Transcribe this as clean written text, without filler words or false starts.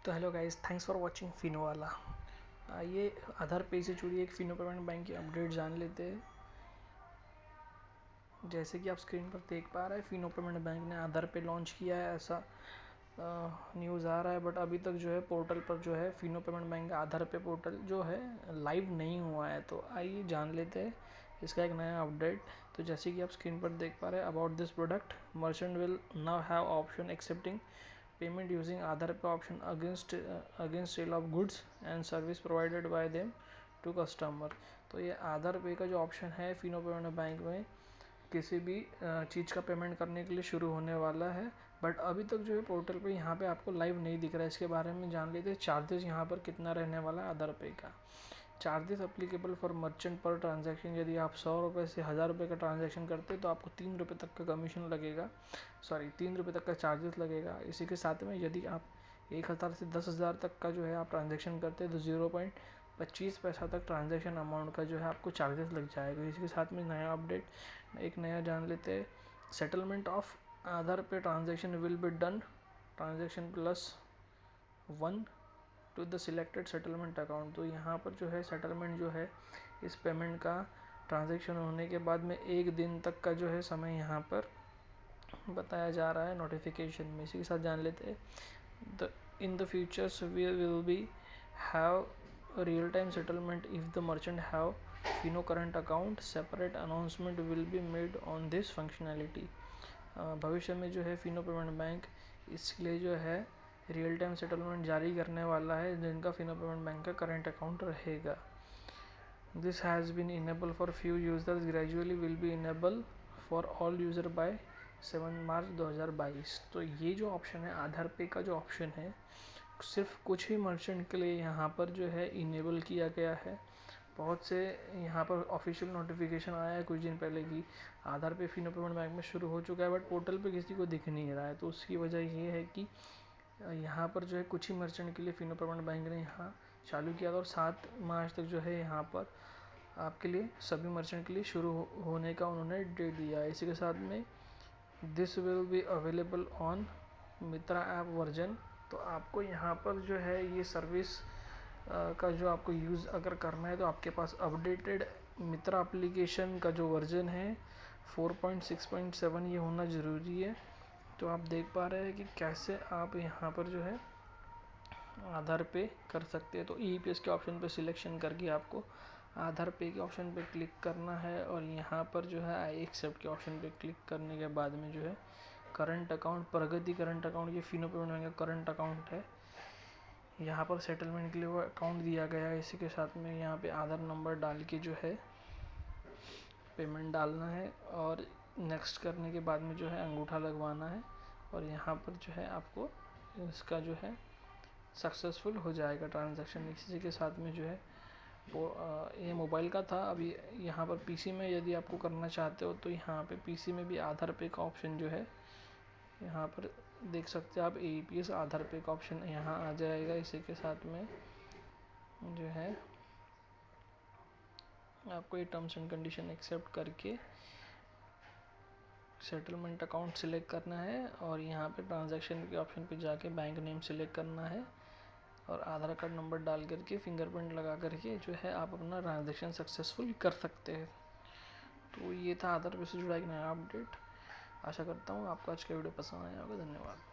तो hello guys, thanks for watching Fino वाला। आइए आधार पे से जुड़ी एक फिनो पेमेंट बैंक की अपडेट जान लेते हैं। जैसे कि आप स्क्रीन पर देख पा रहे हैं, फिनो पेमेंट बैंक ने आधार पे लॉन्च किया है, ऐसा न्यूज़ आ रहा है। बट अभी तक जो है पोर्टल पर जो है फिनो पेमेंट बैंक का आधार पे पोर्टल जो है लाइव नहीं हुआ है। तो आइए जान लेते हैं इसका एक नया अपडेट। तो जैसे कि आप स्क्रीन पर देख पा रहे हैं, about this product merchant will now have option accepting payment using Aadhaar Pay option against sale of goods and service provided by them to customer। तो ये आधार पे का जो ऑप्शन है फिनो पेमेंट बैंक में किसी भी चीज़ का पेमेंट करने के लिए शुरू होने वाला है। बट अभी तक जो है पोर्टल पे यहाँ पे आपको लाइव नहीं दिख रहा है। इसके बारे में जान लेते हैं चार्जेस यहाँ पर कितना रहने वाला है आधार पे का। चार्जेस अप्लीकेबल फॉर मर्चेंट पर ट्रांजैक्शन। यदि आप 100 रुपये से 1000 रुपये का ट्रांजैक्शन करते हैं तो आपको 3 रुपये तक का कमीशन लगेगा, 3 रुपये तक का चार्जेस लगेगा। इसी के साथ में यदि आप 1000 से 10,000 तक का जो है आप ट्रांजैक्शन करते हैं तो 0.25 पैसा तक ट्रांजैक्शन अमाउंट का जो है आपको चार्जेस लग जाएगा। इसी के साथ में नया अपडेट एक नया जान लेते हैं। Settlement of Aadhaar pay transaction will be done transaction +1 to the selected settlement account. तो यहाँ पर जो है सेटलमेंट जो है इस पेमेंट का ट्रांजैक्शन होने के बाद में 1 दिन तक का जो है समय यहाँ पर बताया जा रहा है नोटिफिकेशन में। इसी के साथ जान लेते हैं in the futures we will be have real time settlement if the merchant have Fino current account. Separate announcement will be made on this functionality. भविष्य में जो है फिनो पेमेंट बैंक इसके लिए जो है रियल टाइम सेटलमेंट जारी करने वाला है जिनका फिनो पेमेंट बैंक का करंट अकाउंट रहेगा। This has been enable for few users, gradually will be enable for all user by 7 March 2022। तो ये जो ऑप्शन है आधार पे का जो ऑप्शन है सिर्फ कुछ ही मर्चेंट के लिए यहाँ पर जो है इनेबल किया गया है। बहुत से यहाँ पर ऑफिशियल नोटिफिकेशन आया है कुछ दिन पहले कि आधार पे फिनो पेमेंट बैंक में शुरू हो चुका है, बट पोर्टल पे किसी को दिख नहीं रहा है। तो उसकी वजह ये है कि यहाँ पर जो है कुछ ही मर्चेंट के लिए फिनो पेमेंट बैंक ने यहाँ चालू किया था और 7 मार्च तक जो है यहाँ पर आपके लिए सभी मर्चेंट के लिए शुरू होने का उन्होंने डेट दिया है। इसी के साथ में this will be available on Mitra app version. तो आपको यहाँ पर जो है ये सर्विस का जो आपको यूज़ अगर करना है तो आपके पास अपडेटेड मित्रा एप्लीकेशन का जो वर्जन है 4.6.7 ये होना ज़रूरी है। तो आप देख पा रहे हैं कि कैसे आप यहाँ पर जो है आधार पे कर सकते हैं। तो EPS के ऑप्शन पे सिलेक्शन करके आपको आधार पे के ऑप्शन पे क्लिक करना है और यहाँ पर जो है आई एक्सेप्ट के ऑप्शन पे क्लिक करने के बाद में जो है करंट अकाउंट, प्रगति करंट अकाउंट, ये फिनो पेमेंट बैंक का करंट अकाउंट है। यहाँ पर सेटलमेंट के लिए वो अकाउंट दिया गया है। इसी के साथ में यहाँ पे आधार नंबर डाल के जो है पेमेंट डालना है और नेक्स्ट करने के बाद में जो है अंगूठा लगवाना है और यहाँ पर जो है आपको इसका जो है सक्सेसफुल हो जाएगा ट्रांजैक्शन। इसी के साथ में जो है वो ये मोबाइल का था। अभी यहाँ पर PC में यदि आपको करना चाहते हो तो यहाँ पे PC में भी आधार पे का ऑप्शन जो है यहाँ पर देख सकते हैं आप। EPS आधार पे का ऑप्शन यहाँ आ जाएगा। इसी के साथ में जो है आपको ये टर्म्स एंड कंडीशन एक्सेप्ट करके सेटलमेंट अकाउंट सिलेक्ट करना है और यहाँ पे ट्रांजैक्शन के ऑप्शन पे जाके बैंक नेम सिलेक्ट करना है और आधार कार्ड नंबर डाल करके फिंगरप्रिंट लगा करके जो है आप अपना ट्रांजैक्शन सक्सेसफुल कर सकते हैं। तो ये था आधार पे से जुड़ा एक नया अपडेट। आशा करता हूँ आपको आज का वीडियो पसंद आया होगा। धन्यवाद।